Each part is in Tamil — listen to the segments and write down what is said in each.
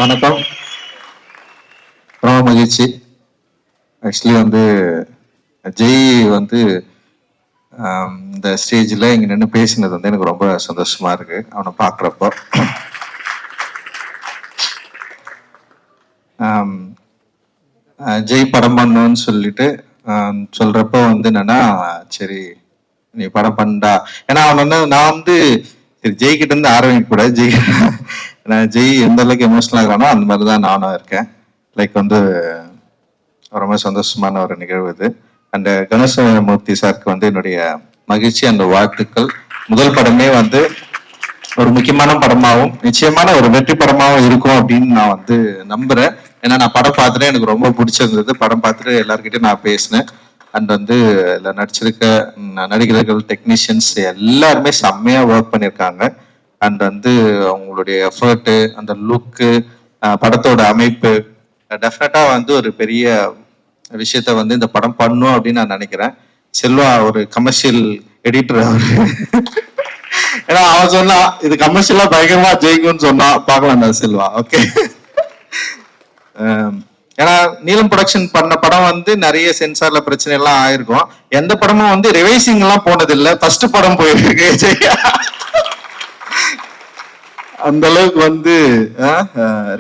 வணக்கம். ரொம்ப மகிழ்ச்சி. ஆக்சுவலி ஜெய் இந்த ஸ்டேஜில் இங்கே நின்று பேசினது எனக்கு ரொம்ப சந்தோஷமா இருக்கு அவனை பார்க்குறப்போ. ஜெய் படம் பண்ணணும்னு சொல்லிட்டு சொல்றப்போ என்னன்னா, சரி நீ படம் பண்ணா, ஏன்னா அவன் நான் சரி ஜெய் கிட்ட இருந்து ஆரம்பிக்க கூடாது. ஜெய் எந்த அளவுக்கு எமோஷனல் ஆகிறானோ அந்த மாதிரி தான் நானும் இருக்கேன். லைக் ரொம்ப சந்தோஷமான ஒரு நிகழ்வு இது. அண்ட் கணேசமூர்த்தி சாருக்கு என்னுடைய மகிழ்ச்சி அந்த வாழ்த்துக்கள். முதல் படமே ஒரு முக்கியமான படமாகவும் நிச்சயமான ஒரு வெற்றி படமாகவும் இருக்கும் அப்படின்னு நான் நம்புறேன். ஏன்னா நான் படம் பார்த்துட்டு எனக்கு ரொம்ப பிடிச்சிருந்தது. படம் பார்த்துட்டு எல்லாருக்கிட்டையும் நான் பேசினேன். அண்ட் இதில் நடிச்சிருக்க நடிகர்கள், டெக்னீஷியன்ஸ் எல்லாருமே செம்மையா ஒர்க் பண்ணியிருக்காங்க. அண்ட் அவங்களுடைய எஃபர்ட்டு, அந்த லுக்கு, படத்தோட அமைப்பு டெஃபினட்டா ஒரு பெரிய விஷயத்த இந்த படம் பண்ணும் அப்படின்னு நான் நினைக்கிறேன். செல்வா ஒரு கமர்ஷியல் எடிட்டர் அவரு. ஏன்னா அவன் சொன்னா இது கமர்ஷியலா பயங்கரமா ஜெயிக்கும்னு சொன்னா பார்க்கலாம் செல்வா. ஓகே. ஏன்னா நீலம் ப்ரொடக்ஷன் பண்ண படம் நிறைய சென்சார்ல பிரச்சனை எல்லாம் ஆயிருக்கும். எந்த படமும் ரிவைசிங் எல்லாம் போனது இல்லை. ஃபர்ஸ்ட் படம் போயிருக்கு ஜெயா. அந்த அளவுக்கு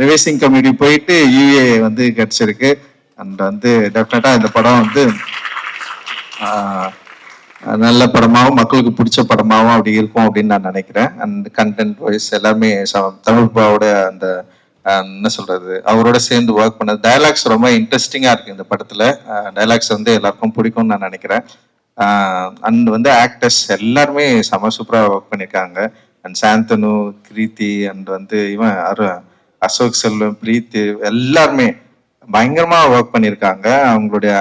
ரிவைசிங் கமிட்டி போயிட்டு யூஏ கிடைச்சிருக்கு. அண்ட் டெஃபினட்டா இந்த படம் நல்ல படமாகவும் மக்களுக்கு பிடிச்ச படமாகவும் அப்படி இருக்கும் அப்படின்னு நான் நினைக்கிறேன். அண்ட் கண்டென்ட் வைஸ் எல்லாமே தமிழ் பாவோட அந்த என்ன சொல்றது, அவரோட சேர்ந்து ஒர்க் பண்ணது. டயலாக்ஸ் ரொம்ப இன்ட்ரெஸ்டிங்கா இருக்கு இந்த படத்துல. டயலாக்ஸ் எல்லாருக்கும் பிடிக்கும்னு நான் நினைக்கிறேன். அண்ட் ஆக்டர்ஸ் எல்லாருமே செம சூப்பரா ஒர்க் பண்ணியிருக்காங்க. அண்ட் சாந்தனு, கிருத்தி, அண்ட் இவன் அசோக் செல்வம், பிரீத்தி எல்லாருமே பயங்கரமா ஒர்க் பண்ணியிருக்காங்க. அவங்களுடைய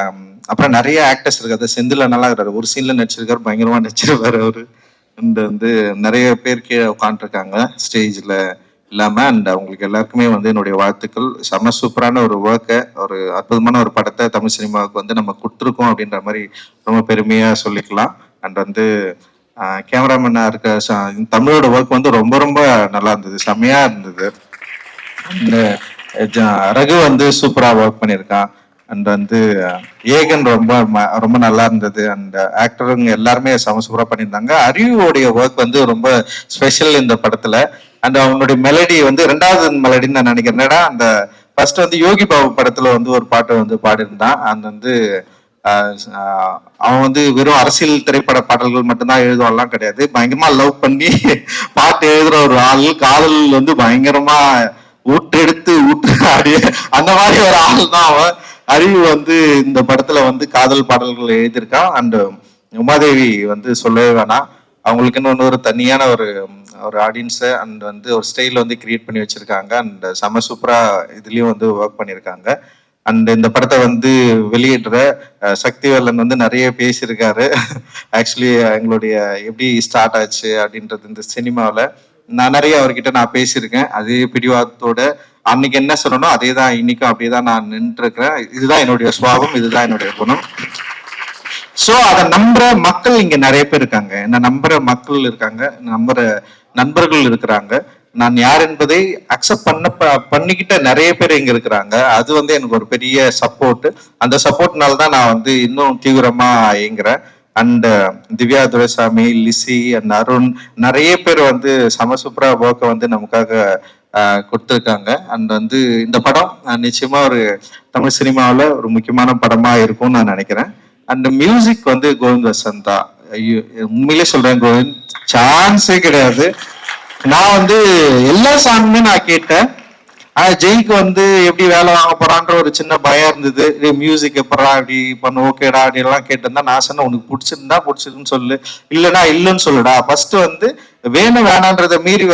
அப்புறம் நிறைய ஆக்டர்ஸ் இருக்காது. செந்தில நல்லா இருக்கிறாரு, ஒரு சீன்ல நடிச்சிருக்காரு, பயங்கரமா நடிச்சிருக்காரு அவரு. அண்ட் நிறைய பேர் கீழே உட்காந்துருக்காங்க ஸ்டேஜ்ல இல்லாம. அண்ட் அவங்களுக்கு எல்லாருக்குமே என்னுடைய வாழ்த்துக்கள். செம சூப்பரான ஒரு ஒர்க்கை, ஒரு அற்புதமான ஒரு படத்தை தமிழ் சினிமாவுக்கு நம்ம கொடுத்துருக்கோம் அப்படின்ற மாதிரி ரொம்ப பெருமையா சொல்லிக்கலாம். அண்ட் கேமராமேனா இருக்க தமிழோட ஒர்க் ரொம்ப ரொம்ப நல்லா இருந்தது, செம்மையா இருந்தது. ரகு சூப்பரா ஒர்க் பண்ணியிருக்கான். அண்ட் ஏகன் ரொம்ப ரொம்ப நல்லா இருந்தது. அண்ட் ஆக்டருங்க எல்லாருமே செம சூப்பரா பண்ணியிருந்தாங்க. அறிவுடைய ஒர்க் ரொம்ப ஸ்பெஷல் இந்த படத்துல. அண்ட் அவனுடைய மெலடி ரெண்டாவது மெலடின்னு நான் நினைக்கிறேன். அந்த ஃபர்ஸ்ட் யோகி பாபு படத்துல ஒரு பாட்டு பாடியிருந்தான். அந்த அவன் வெறும் அரசியல் திரைப்பட பாடல்கள் மட்டும்தான் எழுதுவான்லாம் கிடையாது. பயங்கரமா லவ் பண்ணி பாட்டு எழுதுற ஒரு ஆள். காதல் பயங்கரமா ஊற்றெடுத்து ஆடிய அந்த மாதிரி ஒரு ஆள் தான் அவன். அறிவு இந்த படத்துல காதல் பாடல்கள் எழுதியிருக்கான். அண்ட் உமாதேவி சொல்லவே வேணாம். அவங்களுக்குன்னு ஒரு தனியான ஒரு ஆடியன்ஸை அண்ட் ஒரு ஸ்டைல் கிரியேட் பண்ணி வச்சிருக்காங்க. அண்ட் செம சூப்பரா இதுலயும் ஒர்க் பண்ணியிருக்காங்க. அண்ட் இந்த படத்தை வெளியிடுற சக்திவேலன் நிறைய பேசியிருக்காரு. ஆக்சுவலி எங்களுடைய எப்படி ஸ்டார்ட் ஆச்சு அப்படின்றது இந்த சினிமாவில் நான் நிறைய அவர்கிட்ட நான் பேசியிருக்கேன். அதே பிடிவாதத்தோட அன்னைக்கு என்ன சொல்லணும் அதே தான் இன்னைக்கும் அப்படியே தான் நான் நின்று இருக்கிறேன். இதுதான் என்னுடைய சுவாபம், இதுதான் என்னுடைய குணம். ஸோ அதை நம்புற மக்கள் இங்க நிறைய பேர் இருக்காங்க, என்ன நம்புற மக்கள் இருக்காங்க, நம்புற நண்பர்கள் இருக்கிறாங்க. நான் யார் என்பதை அக்செப்ட் பண்ணிக்கிட்ட நிறைய பேர் இங்க இருக்கிறாங்க. அது எனக்கு ஒரு பெரிய சப்போர்ட். அந்த சப்போர்ட்னால தான் நான் இன்னும் தீவிரமா இயங்குறேன். அண்ட் திவ்யா துரைசாமி, லிசி அண்ட் அருண் நிறைய பேர் செம சூப்பரா ஒர்க்கை நமக்காக கொடுத்துருக்காங்க. அண்ட் இந்த படம் நிச்சயமா ஒரு தமிழ் சினிமாவில் ஒரு முக்கியமான படமா இருக்கும்னு நான் நினைக்கிறேன். And music Kovind Vasantha. உண்மையிலே சொல்றேன், கோவிந்த் சான்ஸே கிடையாது. நான் எல்லா சாங்குமே நான் கேட்டேன். ஆனா ஜெய்க்கு எப்படி வேலை வாங்க போறான்ற ஒரு சின்ன பயம் இருந்தது. மியூசிக் எப்படா இப்படி பண்ண ஓகேடா அப்படி எல்லாம் கேட்டிருந்தா நான் சொன்னேன், உனக்கு பிடிச்சிருந்தா பிடிச்சிருக்குன்னு சொல்லு, இல்லைன்னா இல்லைன்னு சொல்லுடா. ஃபர்ஸ்ட் வேணும் வேணான்றத மீறி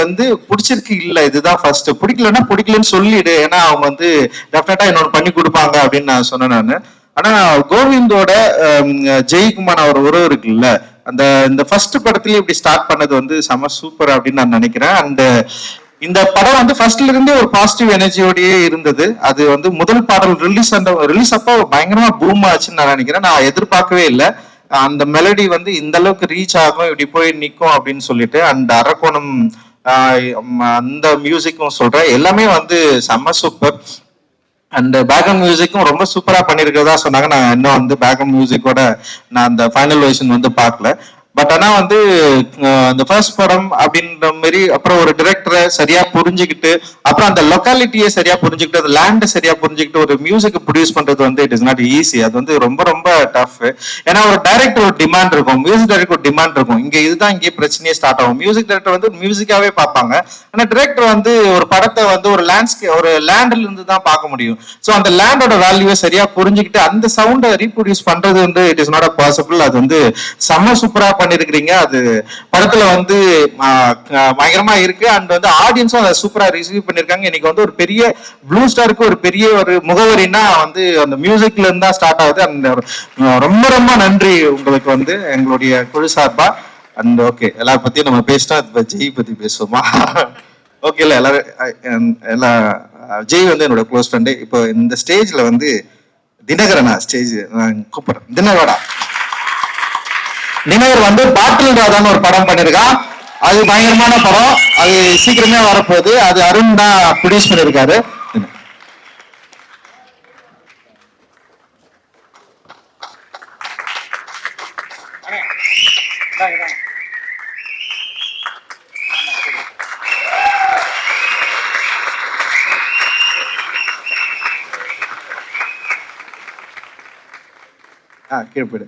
பிடிச்சிருக்கு இல்ல இதுதான் ஃபர்ஸ்ட், பிடிக்கலன்னா பிடிக்கலன்னு சொல்லிடு. ஏன்னா அவங்க டெஃபினட்டா இன்னொன்று பண்ணி கொடுப்பாங்க அப்படின்னு நான் சொன்னேன் நானு. ஆனா கோவிந்தோட ஜெய்குமார் அவர் உறவு இருக்குல்ல, இந்த ஃபர்ஸ்ட் படத்துலயே இப்படி ஸ்டார்ட் பண்ணது செம சூப்பர் அப்படின்னு நான் நினைக்கிறேன். அண்ட் இந்த படம் ஃபர்ஸ்ட்ல இருந்தே ஒரு பாசிட்டிவ் எனர்ஜியோடயே இருந்தது. அது முதல் பாடல் ரிலீஸ் அப்போ பயங்கரமா பூம் ஆச்சுன்னு நான் நினைக்கிறேன். நான் எதிர்பார்க்கவே இல்லை அந்த மெலடி இந்த அளவுக்கு ரீச் ஆகும், இப்படி போய் நிற்கும் அப்படின்னு சொல்லிட்டு. அண்ட் அரக்கோணம் அந்த மியூசிக்கும் சொல்றேன், எல்லாமே வந்து செம்ம சூப்பர். அண்ட் பேக்ரவுண்ட் மியூசிக்கும் ரொம்ப சூப்பரா பண்ணிருக்கிறதா சொன்னாங்க. நான் இன்னும் வந்து பேக்ரவுண்ட் மியூசிக்கோட நான் அந்த ஃபைனல் வெர்ஷன் வந்து பார்க்கல. பட் ஆனா வந்து அந்த ஃபர்ஸ்ட் படம் அப்படின்ற மாதிரி அப்புறம் ஒரு டிரெக்டரை சரியா புரிஞ்சுக்கிட்டு, அப்புறம் அந்த லொக்காலிட்டியை சரியா புரிஞ்சுக்கிட்டு, அந்த லேண்டை சரியா புரிஞ்சுக்கிட்டு ஒரு மியூசிக் ப்ரொடியூஸ் பண்றது வந்து இட் இஸ் நாட் ஈஸி. அது வந்து ரொம்ப ரொம்ப டஃப். ஏன்னா ஒரு டைரக்டர் ஒரு டிமாண்ட் இருக்கும், மியூசிக் டைரக்டர் ஒரு டிமாண்ட் இருக்கும். இங்க இதுதான் இங்கே பிரச்சனையே ஸ்டார்ட் ஆகும். மியூசிக் டைரக்டர் வந்து மியூசிக்காவே பார்ப்பாங்க, ஆனா டிரெக்டர் வந்து ஒரு படத்தை வந்து ஒரு ஒரு லேண்ட்ல இருந்து தான் பார்க்க முடியும். ஸோ அந்த லேண்டோட வேல்யூவை சரியா புரிஞ்சுக்கிட்டு அந்த சவுண்டை ரீப்ரொடியூஸ் பண்றது வந்து இட் இஸ் நாட் பாசிபிள். அது வந்து செம்ம சூப்பரா பண்ணிருக்கிறீங்க. அது படத்துல வந்து பயங்கரமா இருக்கு. அண்ட் வந்து ஆடியன்ஸும் அதை சூப்பரா ரிசீவ் பண்ணிருக்காங்க. இன்னைக்கு வந்து ஒரு பெரிய ப்ளூ ஸ்டாருக்கு ஒரு பெரிய ஒரு முகவரினா வந்து அந்த மியூசிக்ல இருந்தா ஸ்டார்ட் ஆகுது. அந்த ரொம்ப ரொம்ப நன்றி உங்களுக்கு வந்து எங்களுடைய குழு சார்பா. அண்ட் ஓகே, எல்லாரும் பத்தியும் நம்ம பேசினா ஜெய் பத்தி பேசுவோமா? ஓகே, இல்ல எல்லா ஜெய் வந்து என்னோட க்ளோஸ் ஃப்ரெண்டு. இப்போ இந்த ஸ்டேஜ்ல வந்து தினகரனா ஸ்டேஜ் கூப்பிடுறேன். தினகர் வந்து பாட்டில் ராதான்னு ஒரு படம் பண்ணிருக்கான். அது பயங்கரமான படம், அது சீக்கிரமே வரப்போகுது. அது அருண் தான் ப்ரொடியூஸ் பண்ணிருக்காரு. கீழ்படு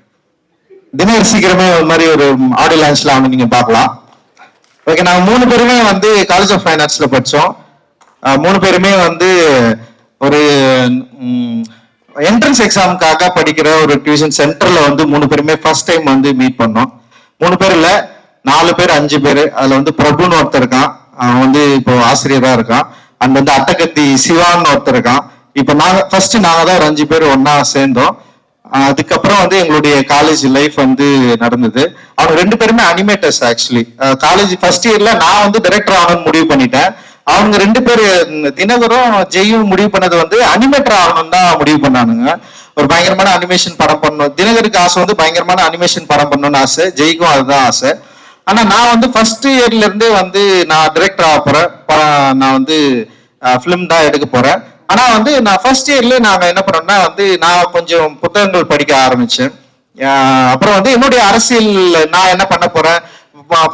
தினர் சீக்கிரமே ஒரு மாதிரி ஒரு ஆடியோ லான்ச்ல வந்து நீங்க பார்க்கலாம். ஓகே, நாங்க 3 பேருமே வந்து காலேஜ் ஆஃப் ஃபைன் ஆர்ட்ஸ்ல படிச்சோம். 3 பேருமே வந்து ஒரு என்ட்ரன்ஸ் எக்ஸாமுக்காக படிக்கிற ஒரு டியூஷன் சென்டர்ல வந்து 3 பேருமே ஃபர்ஸ்ட் டைம் வந்து மீட் பண்ணோம். 3 பேர் இல்ல, 4 பேர் 5 பேர். அதுல வந்து பிரபுன்னு ஒருத்தர் இருக்கான், அவன் வந்து இப்போ ஆசிரியரா இருக்கான். அண்ட் வந்து அட்டகத்தி சிவான்னு ஒருத்தர் இருக்கான். இப்போ நாங்க தான் ஒரு 5 பேர் ஒன்னா சேர்ந்தோம். அதுக்கப்புறம் வந்து எங்களுடைய காலேஜ் லைஃப் வந்து நடந்தது. அவங்க 2 பேருமே அனிமேட்டர்ஸ். ஆக்சுவலி காலேஜ் ஃபர்ஸ்ட் இயர்ல நான் வந்து டைரக்டர் ஆகணும்னு முடிவு பண்ணிட்டேன். அவங்க 2 பேர் தினகரும் ஜெயும் முடிவு பண்ணது வந்து அனிமேட்டர் ஆகணும் தான் முடிவு பண்ணானுங்க. ஒரு பயங்கரமான அனிமேஷன் படம் பண்ணணும். தினகருக்கு ஆசை வந்து பயங்கரமான அனிமேஷன் படம் பண்ணணும்னு ஆசை, ஜெய்க்கும் அதுதான் ஆசை. ஆனா நான் வந்து ஃபர்ஸ்ட் இயர்ல இருந்தே வந்து நான் டைரக்டர் ஆக போறேன், நான் வந்து பிலிம் தான் எடுக்க போறேன். ஆனா வந்து நான் ஃபர்ஸ்ட் இயர்ல நாங்க என்ன பண்ணோம்னா வந்து நான் கொஞ்சம் புத்தகங்கள் படிக்க ஆரம்பிச்சேன். அப்புறம் வந்து என்னுடைய அரசியல் நான் என்ன பண்ண போறேன்,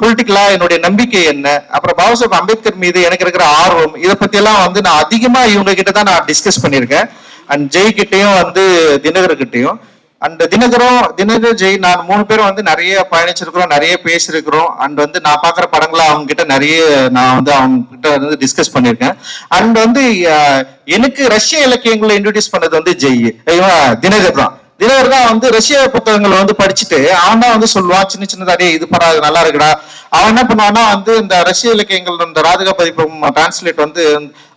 பொலிட்டிக்கலா என்னுடைய நம்பிக்கை என்ன, அப்புறம் பாபா சாஹேப் அம்பேத்கர் மீது எனக்கு இருக்கிற ஆர்வம், இதை பத்தி எல்லாம் வந்து நான் அதிகமா இவங்க கிட்ட தான் நான் டிஸ்கஸ் பண்ணியிருக்கேன். அண்ட் ஜெய் கிட்டையும் வந்து தினகர் கிட்டையும். அண்ட் தினகர் ஜெய் நான் 3 பேரும் வந்து நிறைய பயணிச்சிருக்கிறோம், நிறைய பேசியிருக்கிறோம். அண்ட் வந்து நான் பாக்குற படங்களை அவங்க கிட்ட நிறைய நான் வந்து அவங்க கிட்ட வந்து டிஸ்கஸ் பண்ணியிருக்கேன். அண்ட் வந்து எனக்கு ரஷ்ய இலக்கியங்களை இன்ட்ரோடியூஸ் பண்ணது வந்து ஜெய் தினகர் தான். தினகர் தான் வந்து ரஷ்ய புத்தகங்களை வந்து படிச்சுட்டு அவன் தான் வந்து சொல்லுவான் சின்ன சின்னதாடே இது படம் நல்லா இருக்குடா. அவன் என்ன பண்ணுவான்னா வந்து இந்த ரஷ்ய இலக்கியங்கள் இந்த ராதிகா பதிப்பு டிரான்ஸ்லேட் வந்து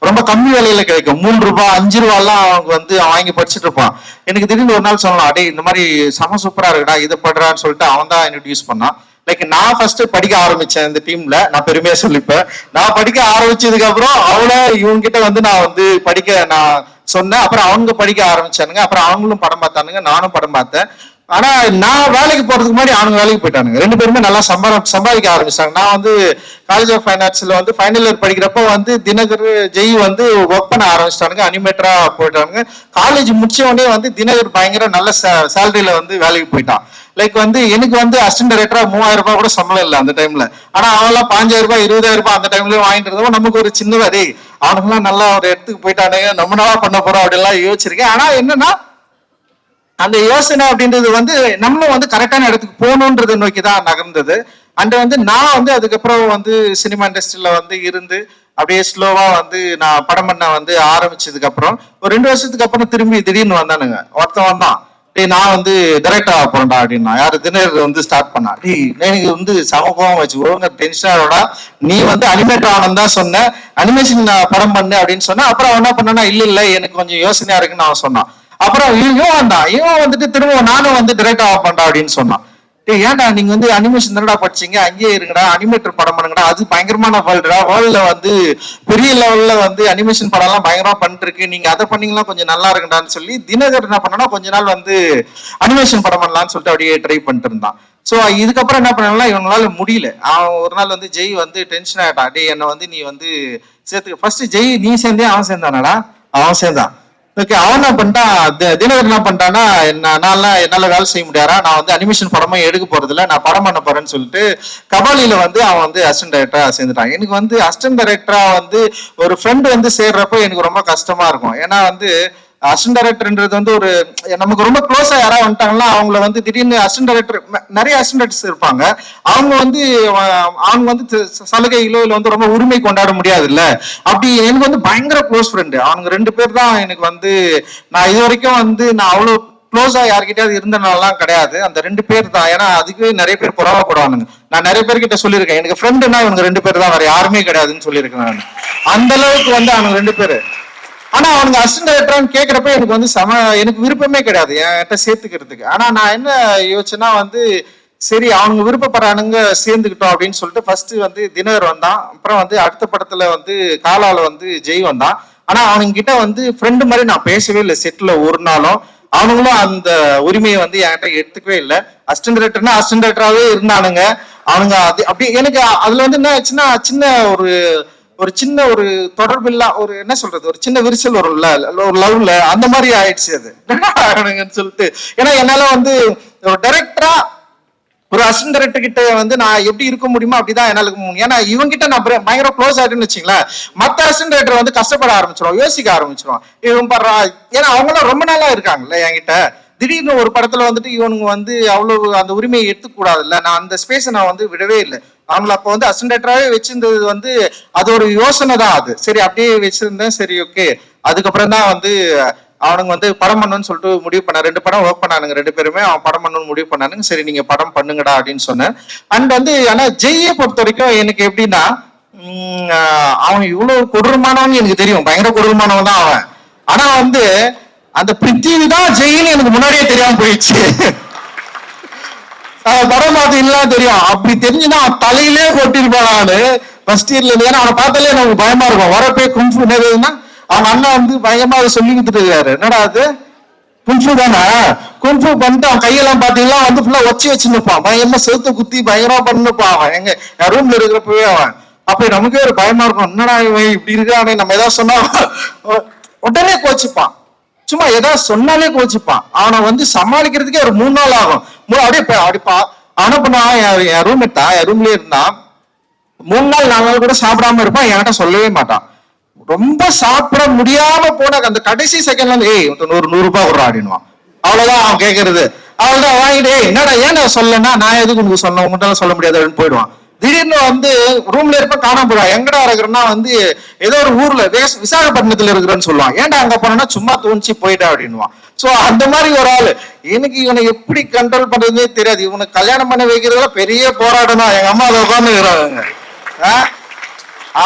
ரொம்ப கம்மி விலையில கிடைக்கும், 3 ரூபாய் 5 ரூபாய்லாம் அவங்க வந்து வாங்கி படிச்சுட்டு இருப்பான். எனக்கு திடீர்னு ஒரு நாள் சொல்லலாம், அடே இந்த மாதிரி செம சூப்பரா இருக்குடா இது பண்றான்னு சொல்லிட்டு அவன் தான் இன்ட்ரடியூஸ் பண்ணான். லைக் நான் ஃபர்ஸ்ட் படிக்க ஆரம்பிச்சேன் இந்த டீம்ல, நான் பெருமையா சொல்லிப்பேன். நான் படிக்க ஆரம்பிச்சதுக்கு அப்புறம் அவளை இவங்க கிட்ட வந்து நான் வந்து படிக்க நான் சொன்னேன். அப்புறம் அவங்க படிக்க ஆரம்பிச்சானுங்க. அப்புறம் அவங்களும் படம் பார்த்தானுங்க, நானும் படம் பார்த்தேன். ஆனா நான் வேலைக்கு போறதுக்கு முன்னாடி அவனுங்க வேலைக்கு போயிட்டானுங்க. 2 பேருமே நல்லா சம்பாதிக்க ஆரம்பிச்சாங்க. நான் வந்து காலேஜ் ஆஃப் ஃபைன் ஆர்ட்ஸ்ல வந்து ஃபைனல் இயர் படிக்கிறப்ப வந்து தினகர் ஜெய் வந்து ஒர்க் பண்ண ஆரம்பிச்சிட்டானுங்க, அனிமேட்டரா போயிட்டானுங்க. காலேஜ் முடிச்ச உடனே வந்து தினகர் பயங்கர நல்ல சேலரியில வந்து வேலைக்கு போயிட்டான். லைக் வந்து எனக்கு வந்து அசிஸ்டன்ட் டைரக்டரா 3000 ரூபாய் கூட சம்பளம் இல்லை அந்த டைம்ல. ஆனா அவெல்லாம் 5000 ரூபாய் 20000 ரூபாய் அந்த டைம்லயும் வாங்கிட்டு இருந்தோம். நமக்கு ஒரு சின்னதா அவனுக்குலாம் நல்லா ஒரு இடத்துக்கு போயிட்டானுங்க, நம்ம நல்லா பண்ண போறோம் அப்படின்லாம் யோசிச்சிருக்கேன். ஆனா என்னன்னா அந்த யோசனை அப்படின்றது வந்து நம்மளும் வந்து கரெக்டான இடத்துக்கு போகணுன்றதை நோக்கி தான் நகர்ந்தது. அண்ட் வந்து நான் வந்து அதுக்கப்புறம் வந்து சினிமா இண்டஸ்ட்ரியில வந்து இருந்து அப்படியே ஸ்லோவா வந்து நான் படம் பண்ண வந்து ஆரம்பிச்சதுக்கு அப்புறம் ஒரு 2 வருஷத்துக்கு அப்புறம் திரும்பி திடீர்னு வந்தானுங்க. ஒருத்தன் வந்தான், நான் வந்து டைரக்டர் ஆக போறேன்டா அப்படின்னா. யாரு தினர் வந்து ஸ்டார்ட் பண்ணா, எனக்கு வந்து சமூகம் வச்சு டென்ஷனோட நீ வந்து அனிமேட்டர் ஆனந்த் தான் சொன்ன, அனிமேஷன் படம் பண்ணு அப்படின்னு சொன்னா. அப்புறம் அவன் என்ன பண்ணா, இல்ல எனக்கு கொஞ்சம் யோசனையா இருக்குன்னு அவன் சொன்னான். அப்புறம் இவன் வந்துட்டு திரும்ப நானும் வந்து டைரக்டர் ஆக பண்றா அப்படின்னு சொன்னான். ஏன்டா நீங்க வந்து அனிமேஷன் தானடா படிச்சீங்க, அங்கேயே இருங்கடா, அனிமேட்டர் படம் பண்ணுங்கடா, அது பயங்கரமான வேர்ல்டுல வந்து பெரிய லெவல்ல வந்து அனிமேஷன் படம் எல்லாம் பயங்கரமா பண்ணிட்டு இருக்கு, நீங்க அதை பண்ணீங்கன்னா கொஞ்சம் நல்லா இருக்குடான்னு சொல்லி தினகர் என்ன பண்ணா கொஞ்ச நாள் வந்து அனிமேஷன் படம் பண்ணலாம்னு சொல்லிட்டு அப்படியே ட்ரை பண்ணிட்டு இருந்தான். ஸோ இதுக்கப்புறம் என்ன பண்ணலாம், இவங்களால முடியல. அவன் ஒரு நாள் வந்து ஜெய் வந்து டென்ஷன் ஆகிட்டான். டே என்னை வந்து நீ வந்து சேர்த்துக்க. ஃபர்ஸ்ட் ஜெய் நீ சேர்ந்தே அவன் சேர்ந்தானடா, அவன் சேர்ந்தான். ஓகே, அவன் என்ன பண்ணிட்டான், தினகர் என்ன பண்ணிட்டான்னா, என்னால வேலை செய்ய முடியாரா, நான் வந்து அனிமேஷன் படமா எடுக்க போறது இல்லை, நான் படம் பண்ண போறேன்னு சொல்லிட்டு கபாலியில வந்து அவன் வந்து அசிஸ்டன்ட் டைரக்டரா சேர்ந்துட்டான். எனக்கு வந்து அசிஸ்டன்ட் டைரக்டரா வந்து ஒரு ஃப்ரெண்ட் வந்து சேர்றப்போ எனக்கு ரொம்ப கஷ்டமா இருக்கும். ஏன்னா வந்து அசிஸ்டன்ட் டைரக்டர்ன்றது வந்து ஒரு நமக்கு ரொம்ப க்ளோஸா யாராவது வந்துட்டாங்கன்னா அவங்கள வந்து திடீர்னு அசிஸ்டன்ட் டைரக்டர், நிறைய அசிஸ்டன்ட் டைரக்டர்ஸ் இருப்பாங்க, அவங்க வந்து சலுகைகளோ இல்லை வந்து ரொம்ப உரிமை கொண்டாட முடியாது இல்ல. அப்படி எனக்கு வந்து பயங்கர க்ளோஸ் ஃப்ரெண்டு அவனுங்க 2 பேர் தான். எனக்கு வந்து நான் இது வரைக்கும் வந்து நான் அவ்வளோ க்ளோஸா யார்கிட்டயாவது இருந்தனாலாம் கிடையாது, அந்த 2 பேர் தான். ஏன்னா அதுக்கு நிறைய பேர் புறவப்படுவானுங்க. நான் நிறைய பேர்கிட்ட சொல்லியிருக்கேன், எனக்கு ஃப்ரெண்டுன்னா இவங்க 2 பேர் தான், வேற யாருமே கிடையாதுன்னு சொல்லியிருக்கேன் நான். அந்த அளவுக்கு வந்து அவனுங்க 2 பேரு. ஆனா அவனுக்கு அசிஸ்டன்ட் டைரக்டரான்னு கேட்கறப்ப எனக்கு வந்து எனக்கு விருப்பமே கிடையாது என்கிட்ட சேர்த்துக்கிறதுக்கு. ஆனா நான் என்ன யோசிச்சேன்னா வந்து சரி அவங்க விருப்பப்படுறானுங்க சேர்ந்துக்கிட்டோம் அப்படின்னு சொல்லிட்டு ஃபர்ஸ்ட் வந்து தினகர் வந்தான். அப்புறம் வந்து அடுத்த படத்துல வந்து காலால வந்து ஜெய் வந்தான். ஆனா அவனுங்கிட்ட வந்து ஃப்ரெண்டு மாதிரி நான் பேசவே இல்லை செட்ல ஒரு நாளும். அவனுங்களும் அந்த உரிமையை வந்து என்கிட்ட எடுத்துக்கவே இல்லை. அசிஸ்டன்ட் டைரக்டர்னா அசிஸ்டன்ட் டைரக்டராகவே இருந்தானுங்க அவனுங்க. அது அப்படி எனக்கு அதுல வந்து என்ன ஆச்சுன்னா சின்ன ஒரு சின்ன ஒரு தொடர்பு இல்ல, ஒரு என்ன சொல்றது, ஒரு சின்ன விரிசல் வரும்ல ஒரு லவ்ல, அந்த மாதிரி ஆயிடுச்சு அது சொல்லிட்டு. ஏன்னா என்னால வந்து ஒரு டைரக்டரா ஒரு அசிஸ்டன்ட் டைரக்டர் கிட்ட வந்து நான் எப்படி இருக்க முடியுமோ அப்படிதான் என்னால முடியும். ஏன்னா இவங்க கிட்ட நான் பயங்கர க்ளோஸ் ஆயிட்டுன்னு வச்சுங்களேன், மத்த அசிஸ்டன்ட் டைரக்டர் வந்து கஷ்டப்பட ஆரம்பிச்சிடும், யோசிக்க ஆரம்பிச்சிடும். இவன் பண்றா, ஏன்னா அவங்களாம் ரொம்ப நாளா இருக்காங்கல்ல என்கிட்ட. திடீர்னு ஒரு படத்துல வந்துட்டு இவனுங்க வந்து அவ்வளவு அந்த உரிமையை எடுத்துக்கூடாது இல்ல, நான் அந்த ஸ்பேஸை நான் வந்து விடவே இல்லை. அவங்கள அப்போ வந்து அசிஸ்டன்ட் டைரக்டராகவே வச்சிருந்தது வந்து அது ஒரு யோசனை தான். அது சரி அப்படியே வச்சிருந்தேன், சரி ஓகே. அதுக்கப்புறம் தான் வந்து அவனுங்க வந்து படம் பண்ணணும்னு சொல்லிட்டு முடிவு பண்ண, 2 படம் ஒர்க் பண்ணானுங்க 2 பேருமே. அவன் படம் பண்ணணும்னு முடிவு பண்ணானுங்க. சரி நீங்க படம் பண்ணுங்கடா அப்படின்னு சொன்னேன். அண்ட் வந்து ஆனா ஜெய்யை பொறுத்த வரைக்கும் எனக்கு எப்படின்னா, அவன் இவ்வளவு கொடூரமானவன் எனக்கு தெரியும், பயங்கர கொடூரமானவன் தான் அவன். ஆனா வந்து அந்த பிருத்திவி தான் ஜெயின்னு எனக்கு முன்னாடியே தெரியாம போயிடுச்சு. படம் பார்த்து தெரியும். அப்படி தெரிஞ்சுன்னா அவன் தலையிலே கொட்டிருப்பான் நானு ஃபர்ஸ்ட் இயர்ல இருந்து. ஏன்னா அவனை பார்த்தாலே நமக்கு பயமா இருக்கும். வரப்பே கும்ஃபு என்னதுன்னா அவன் அண்ணா வந்து பயமா அதை சொல்லி கொடுத்துட்டு இருக்காரு. என்னடா அது கும்ஃபு தானே, கும்ஃபு பண்ணிட்டு அவன் கையெல்லாம் பாத்தீங்கன்னா வந்து ஃபுல்லா வச்சு நிற்பான், பயமா செவுத்த குத்தி பயங்கரமா பண்ணிப்பான் அவன். என் ரூம்ல இருக்கிறப்பவே அவன் அப்படி நமக்கே ஒரு பயமா இருக்கும். என்னடா இவன் இப்படி இருக்கானே, நம்ம ஏதாவது சொன்னா உடனே கோச்சுப்பான், சும்மா ஏதாவது சொன்னாலே கோச்சுப்பான். அவனை வந்து சமாளிக்கிறதுக்கே ஒரு 3 நாள் ஆகும். அப்படிப்பா அவனை பண்ணுவான். என் ரூம்மேட் தான், என் ரூம்லயே இருந்தான். 3 நாள் 4 நாள் கூட சாப்பிடாம இருப்பான், என்கிட்ட சொல்லவே மாட்டான். ரொம்ப சாப்பிட முடியாம போன அந்த கடைசி செகண்ட்ல வந்து 100 ரூபாய் ஒரு ஆடினுவான். அவ்வளவுதான் அவன் கேட்கறது. அவ்வளவுதான் வாங்கிட்டு என்னடா ஏன் சொல்லனா, நான் எதுக்கு உங்களுக்கு சொன்ன, உங்கள்கிட்ட சொல்ல முடியாது அப்படின்னு போயிடுவான். திடீர்னு வந்து ரூம்ல இருப்ப காணாம போயிடுவான். எங்கடா இருக்கிறன்னா வந்து ஏதோ ஒரு ஊர்ல விசாகப்பட்டினத்துல இருக்கிறேன்னு சொல்லுவான். ஏன்டா அங்க போனா சும்மா தோணிச்சு போயிட்டா அப்படின்னுவான். சோ அந்த மாதிரி ஒரு ஆளு. எனக்கு இவனை எப்படி கண்ட்ரோல் பண்றதுன்னே தெரியாது. இவனை கல்யாணம் பண்ண வைக்கிறதுல பெரிய போராட்டம் தான். எங்க அம்மா அதை உட்காந்து இருக்கிறாங்க.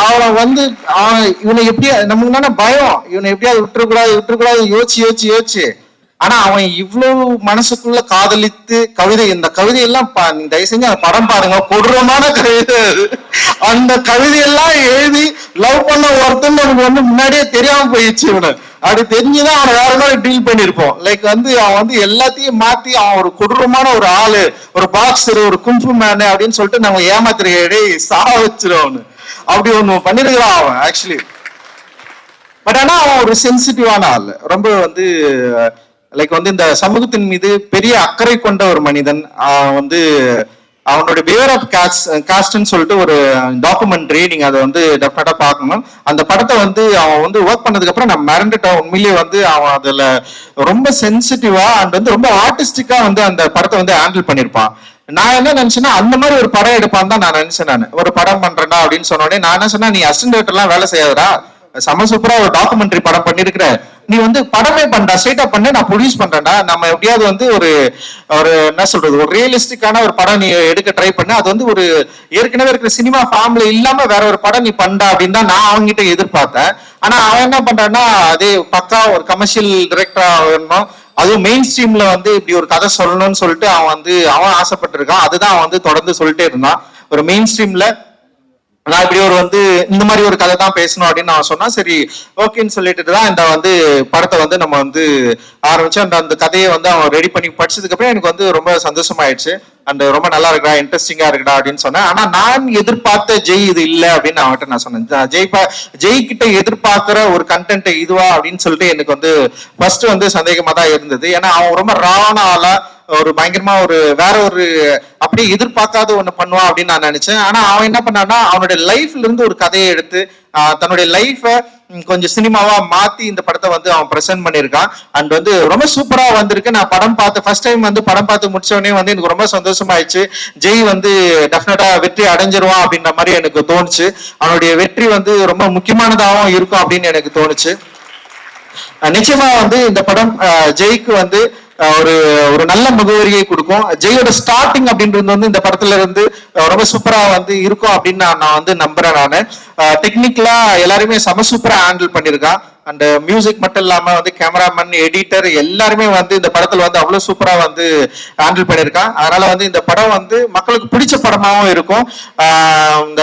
அவனை வந்து இவனை எப்படியா நமக்கு தானே பயம், இவனை எப்படியாவது விட்டுறக்கூடாது யோசிச்சு. ஆனா அவன் இவ்வளவு மனசுக்குள்ள காதலித்து கவிதை, இந்த கவிதையெல்லாம் தயவு செஞ்சு அந்த படம் பாருங்க, கொடூரமான கவிதை. அந்த கவிதையெல்லாம் எழுதி லவ் பண்ண ஒருத்தன் நமக்கு வந்து முன்னாடியே தெரியாம போயிடுச்சு. இவனை அப்படி தெரிஞ்சுதான் அவனை வேற மாதிரி டீல் பண்ணிருப்போம். லைக் வந்து அவன் வந்து எல்லாத்தையும் மாத்தி அவன் ஒரு கொடூரமான ஒரு ஆளு, ஒரு பாக்ஸர், ஒரு கும்ஃபு மேனு அப்படின்னு சொல்லிட்டு நம்ம ஏமாத்திரையை சாக வச்சிரும் அவனு. அப்படி ஒண்ணு பண்ணிருக்கிறான் அவன் ஆக்சுவலி. பட் ஆனா அவன் ஒரு சென்சிட்டிவான ஆள், ரொம்ப வந்து லைக் வந்து இந்த சமூகத்தின் மீது பெரிய அக்கறை கொண்ட ஒரு மனிதன். வந்து அவனுடைய பிஹேவியர் ஆஃப் காஸ்ட்னு சொல்லிட்டு ஒரு டாக்குமெண்ட்ரி, நீங்க அதை வந்து டெஃபினட்டா பார்க்கணும். அந்த படத்தை வந்து அவன் வந்து ஒர்க் பண்ணதுக்கு அப்புறம் நான் மறந்துட்டேன். உண்மையிலேயே வந்து அவன் அதுல ரொம்ப சென்சிட்டிவா அண்ட் வந்து ரொம்ப ஆர்டிஸ்டிக்கா வந்து அந்த படத்தை வந்து ஹேண்டில் பண்ணிருப்பான். நான் என்ன நினைச்சேன்னா அந்த மாதிரி ஒரு படம் எடுப்பான்னு தான் நான் நினைச்சேன். நான் ஒரு படம் பண்றேன்னா அப்படின்னு சொன்னோடனே நான் என்ன சொன்னா, நீ அசிஸ்டன்ட் எல்லாம் வேலை செய்யாதரா, செம சூப்பரா ஒரு டாக்குமெண்ட்ரி படம் பண்ணிருக்கிற, நீ வந்து படமே பண்றா, ஸ்ட்ரைட்டா பண்ணு, நான் ப்ரொடியூஸ் பண்றேன்டா, நம்ம எப்படியாவது வந்து ஒரு என்ன சொல்றது, ஒரு ரியலிஸ்டிக்கான ஒரு படம் நீ எடுக்க ட்ரை பண்ணு, அது வந்து ஒரு ஏற்கனவே இருக்கிற சினிமா ஃபார்ம்ல இல்லாம வேற ஒரு படம் நீ பண்ணா அப்படின்னு தான் நான் அவங்ககிட்ட எதிர்பார்த்தேன். ஆனா அவன் என்ன பண்றான்னா, அதே பக்கா ஒரு கமர்ஷியல் டைரக்டரா வரணும், அதுவும் மெயின் ஸ்ட்ரீம்ல வந்து இப்படி ஒரு கதை சொல்லணும்னு சொல்லிட்டு அவன் ஆசைப்பட்டிருக்கான். அதுதான் அவன் வந்து தொடர்ந்து சொல்லிட்டே இருந்தான். ஒரு மெயின் ஸ்ட்ரீம்ல நான் இப்படி ஒரு வந்து இந்த மாதிரி ஒரு கதை தான் பேசணும் அப்படின்னு நான் சொன்னா, சரி ஓகேன்னு சொல்லிட்டு தான் இந்த வந்து படத்தை வந்து நம்ம வந்து ஆரம்பிச்சு அந்த கதையை வந்து அவன் ரெடி பண்ணி படிச்சதுக்கு அப்புறம் எனக்கு வந்து ரொம்ப சந்தோஷமாயிடுச்சு. அண்ட் ரொம்ப நல்லா இருக்கா, இன்ட்ரெஸ்டிங்கா இருக்கா அப்படின்னு சொன்னேன். ஆனா நான் எதிர்பார்த்த ஜெய் இது இல்லை அப்படின்னு அவன்கிட்ட நான் சொன்னேன். ஜெய் கிட்ட எதிர்பார்க்கிற ஒரு கண்டென்ட் இதுவா அப்படின்னு சொல்லிட்டு எனக்கு வந்து ஃபர்ஸ்ட் வந்து சந்தேகமா தான் இருந்தது. ஏன்னா அவன் ரொம்ப ராவான ஆளா ஒரு பயங்கரமா ஒரு வேற ஒரு அப்படியே எதிர்பார்க்காத ஒண்ணு பண்ணுவான் அப்படின்னு நான் நினைச்சேன். ஆனா அவன் என்ன பண்ணான்னா அவனுடைய லைஃப்ல இருந்து ஒரு கதையை எடுத்து தன்னுடைய லைஃப கொஞ்சம் சினிமாவா மாத்தி இந்த படத்தை வந்து அவன் பிரசன்ட் பண்ணியிருக்கான். அண்ட் வந்து ரொம்ப சூப்பரா வந்திருக்கு. நான் படம் பார்த்து ஃபர்ஸ்ட் டைம் வந்து படம் பார்த்து முடிச்ச உடனே வந்து எனக்கு ரொம்ப சந்தோஷமாயிடுச்சு. ஜெய் வந்து டெஃபினட்டா வெற்றி அடைஞ்சிருவான் அப்படின்ற மாதிரி எனக்கு தோணுச்சு. அவனுடைய வெற்றி வந்து ரொம்ப முக்கியமானதாகவும் இருக்கும் அப்படின்னு எனக்கு தோணுச்சு. நிச்சயமா வந்து இந்த படம் ஜெய்க்கு வந்து ஒரு ஒரு நல்ல முகவரியை கொடுக்கும். ஜெயோட ஸ்டார்டிங் அப்படின்றது வந்து இந்த படத்துல இருந்து ரொம்ப சூப்பரா வந்து இருக்கும் அப்படின்னு நான் வந்து நம்புறேன். நானு டெக்னிக்கலா எல்லாருமே செம சூப்பரா ஹேண்டில் பண்ணிருக்கான். அண்ட் மியூசிக் மட்டும் இல்லாம வந்து கேமராமேன், எடிட்டர் எல்லாருமே வந்து இந்த படத்துல வந்து அவ்வளவு சூப்பரா வந்து ஹேண்டில் பண்ணிருக்கான். அதனால வந்து இந்த படம் வந்து மக்களுக்கு பிடிச்ச படமாவும் இருக்கும். இந்த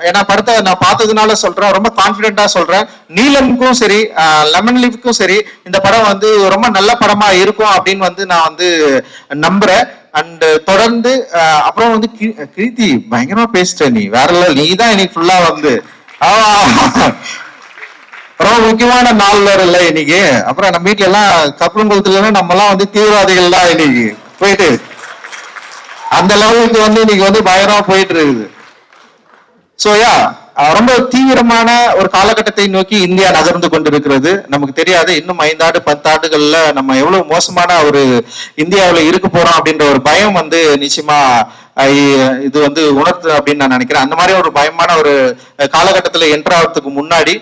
ஏன்னா படத்தை நான் பார்த்ததுனால சொல்றேன், ரொம்ப கான்பிடென்டா சொல்றேன். நீலமுக்கும் சரி லெமன் லீஃப்க்கும் சரி இந்த படம் வந்து ரொம்ப நல்ல படமா இருக்கும் அப்படின்னு வந்து நான் வந்து நம்புறேன். அண்ட் தொடர்ந்து அப்புறம் வந்து கீர்த்தி பயங்கரமா பேசிட்ட, நீ வேற நீ தான் இன்னைக்கு ஃபுல்லா வந்து ரொம்ப முக்கியமான நாள் வேற இல்ல இன்னைக்கு. அப்புறம் நம்ம வீட்டுல எல்லாம் கப்பலங்குளத்துல நம்ம எல்லாம் வந்து தீவிரவாதிகள் தான் இன்னைக்கு போயிட்டு அந்த லெவலுக்கு வந்து இன்னைக்கு வந்து பயங்கரமா போயிட்டு இருக்குது. சோ யா ரொம்ப தீவிரமான ஒரு காலகட்டத்தை நோக்கி இந்தியா நகர்ந்து கொண்டிருக்கிறது. நமக்கு தெரியாது இன்னும் 5 ஆண்டு 10 ஆண்டுகள்ல நம்ம எவ்வளவு மோசமான ஒரு இந்தியாவில இருக்க போறோம் அப்படின்ற ஒரு பயம் வந்து நிச்சயமா இது வந்து உணர்த்து அப்படின்னு நான் நினைக்கிறேன். அந்த மாதிரி ஒரு பயமான ஒரு காலகட்டத்துல என்ட்ராகிறதுக்கு முன்னாடி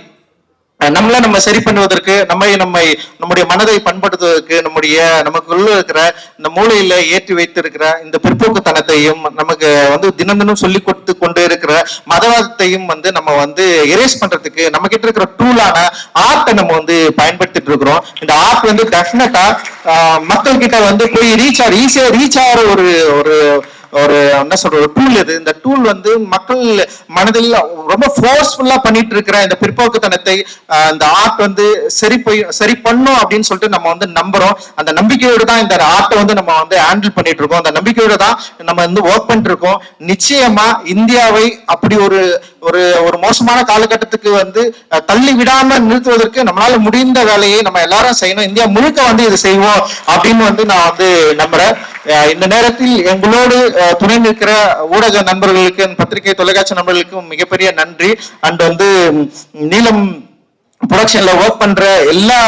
நம்ம சரி பண்ணுவதற்கு நம்முடைய மனதை பண்படுத்துவதற்கு நமக்குள்ள இருக்கிற இந்த மூளையில ஏற்றி வைத்திருக்கிற இந்த பிற்போக்குத்தனத்தையும் நமக்கு வந்து தினம் தினம் சொல்லி கொடுத்து கொண்டு இருக்கிற மதவாதத்தையும் வந்து நம்ம வந்து எரேஸ் பண்றதுக்கு நம்ம கிட்ட இருக்கிற டூலான ஆர்ட்டை நம்ம வந்து பயன்படுத்திட்டு இருக்கிறோம். இந்த ஆர்ட் வந்து டெஃபினட்டா மக்கள் கிட்ட வந்து போய் ஈஸியா ரீச் ஆகிற ஒரு ஒரு என்ன சொல்ற ஒரு டூல் இது. இந்த டூல் வந்து மக்கள் மனதில் ரொம்ப ஃபோர்ஸ்ஃபுல்லா பண்ணிட்டு இருக்கிற இந்த பிற்போக்குத்தனத்தை இந்த ஆர்ட் வந்து சரி பண்ணும் அப்படின்னு சொல்லிட்டு நம்ம வந்து நம்புறோம். அந்த நம்பிக்கையோடு தான் இந்த ஆர்ட்டை வந்து நம்ம வந்து ஹேண்டில் பண்ணிட்டு இருக்கோம். அந்த நம்பிக்கையோடு தான் நம்ம வந்து ஒர்க் பண்ணிட்டு இருக்கோம். நிச்சயமா இந்தியாவை அப்படி ஒரு ஒரு ஒரு மோசமான காலகட்டத்துக்கு வந்து தள்ளி விடாம நிறுத்துவதற்கு நம்மளால முடிந்த வேலையை நம்ம எல்லாரும் செய்யணும். இந்தியா முழுக்க வந்து இது செய்வோம் அப்படின்னு வந்து நான் வந்து நம்புறேன். இந்த நேரத்தில் எங்களோடு துணை நிற்கிற ஊடக நண்பர்களுக்கு, பத்திரிகை தொலைக்காட்சி நண்பர்களுக்கும் மிகப்பெரிய நன்றி. அண்ட் வந்து நீலம் ப்ரொடக்ஷன்ல ஒர்க் பண்ற எல்லா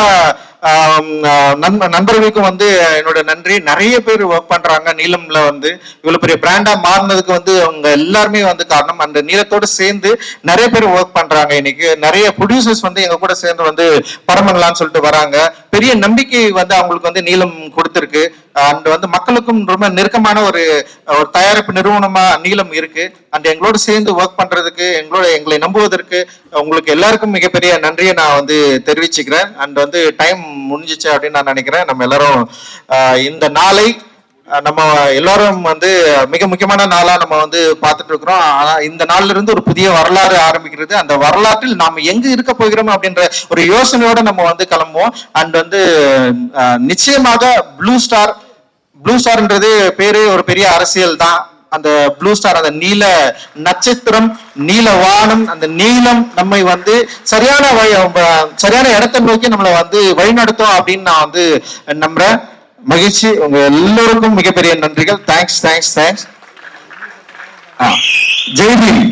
நண்பர்களுக்கும் வந்து என்னோட நன்றி. நிறைய பேர் ஒர்க் பண்றாங்க நீலம்ல வந்து இவ்வளவு பெரிய பிராண்டா மாறினதுக்கு வந்து அவங்க எல்லாருமே வந்து காரணம். அந்த நீலத்தோட சேர்ந்து நிறைய பேர் ஒர்க் பண்றாங்க. இன்னைக்கு நிறைய ப்ரொடியூசர்ஸ் வந்து எங்க கூட சேர்ந்து வந்து படம் பண்ணலாம்னு சொல்லிட்டு வராங்க. பெரிய நம்பிக்கை வந்து அவங்களுக்கு வந்து நீலம் கொடுத்திருக்கு. அண்ட் வந்து மக்களுக்கும் ரொம்ப நெருக்கமான ஒரு தயாரிப்பு நிறுவனமா நீலம் இருக்கு. அண்ட் எங்களோட சேர்ந்து ஒர்க் பண்றதுக்கு எங்களை நம்புவதற்கு உங்களுக்கு எல்லாருக்கும் மிகப்பெரிய நன்றியை நான் வந்து தெரிவிச்சுக்கிறேன். அண்ட் வந்து டைம் முடிஞ்சிச்சு அப்படின்னு நான் நினைக்கிறேன். நம்ம எல்லாரும் இந்த நாளை நம்ம எல்லாரும் வந்து மிக முக்கியமான நாளா நம்ம வந்து பார்த்துட்டு இருக்கிறோம். ஆனா இந்த நாள்ல இருந்து ஒரு புதிய வரலாறு ஆரம்பிக்கிறது. அந்த வரலாற்றில் நாம எங்க இருக்க போகிறோம் அப்படின்ற ஒரு யோசனையோட நம்ம வந்து கிளம்புவோம். அண்ட் வந்து நிச்சயமாக ப்ளூ ஸ்டார்ன்றது பேரு ஒரு பெரிய அரசியல் தான். அந்த ப்ளூ ஸ்டார், அந்த நீல நட்சத்திரம், நீல வானம், அந்த நீலம் நம்மை வந்து சரியான இடத்தை நோக்கி நம்மளை வந்து வழிநடத்தும் அப்படின்னு நான் வந்து நம்புறேன். மகிழ்ச்சி. உங்க எல்லோருக்கும் மிகப்பெரிய நன்றிகள். தேங்க்ஸ். ஜெய்ஹிந்த்.